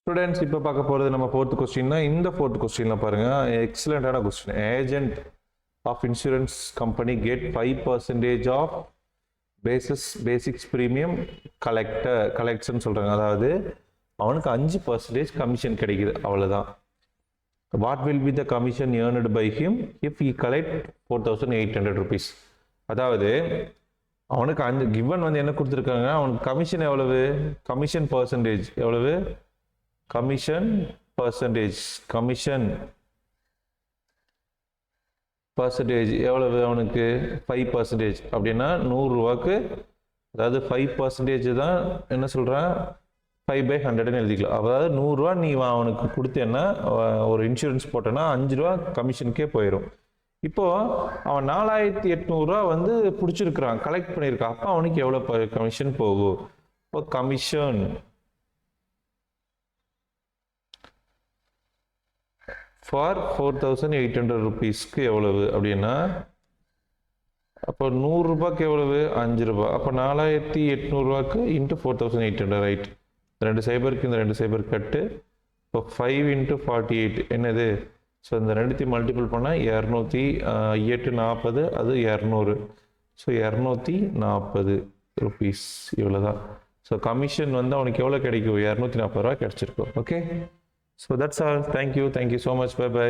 Students இப்போ பார்க்க போகிறது நம்ம ஃபோர்த் கொஸ்டின்னா இந்த ஃபோர்த் கொஸ்டினில் பாருங்கள் எக்ஸலண்ட்டான question. Agent of insurance company get 5% of basics premium கலெக்ட்ஸ்ன்னு சொல்கிறாங்க. அதாவது அவனுக்கு 5% கமிஷன் கிடைக்குது, அவ்வளோதான். What will be the commission earned by him if he collect 4,800 rupees. அதாவது அவனுக்கு கிவன் வந்து என்ன கொடுத்துருக்காங்க, அவனுக்கு கமிஷன் எவ்வளவு, கமிஷன் பர்சன்டேஜ் எவ்வளவு, கமிஷன் பர்சன்டேஜ் எவ்வளவு அவனுக்கு 5%. அப்படின்னா 100 ரூபாய்க்கு, அதாவது 5% தான் என்ன சொல்கிறான், 5/100ன்னு எழுதிக்கலாம். அதாவது 100 ரூபா நீ அவனுக்கு கொடுத்தேன்னா, ஒரு இன்சூரன்ஸ் போட்டேன்னா 5 ரூபா கமிஷனுக்கே போயிடும். இப்போது அவன் 4,800 ரூபா வந்து பிடிச்சிருக்கிறான், கலெக்ட் பண்ணியிருக்கான். அப்போ அவனுக்கு எவ்வளோ கமிஷன் போகும்? இப்போ கமிஷன் ஃபார் 4,800 rupeesக்கு எவ்வளவு அப்படின்னா, அப்போ 100 ரூபாய்க்கு எவ்வளவு, 5 ரூபா. அப்போ 4,800 ரூபாய்க்கு இன்ட்டு 4,800, ரைட். 2 சைபருக்கு இந்த 2 சைபர் கட்டு. இப்போ 5 × 48 என்னது? ஸோ இந்த 2 மல்டிபிள் பண்ணால் 200, 8 40, அது 200. ஸோ 240 rupees இவ்வளோ தான். ஸோ கமிஷன் வந்து அவனுக்கு எவ்வளோ கிடைக்கும், 240 ரூபா கிடச்சிருக்கும். Okay, so that's all. Thank you so much. By.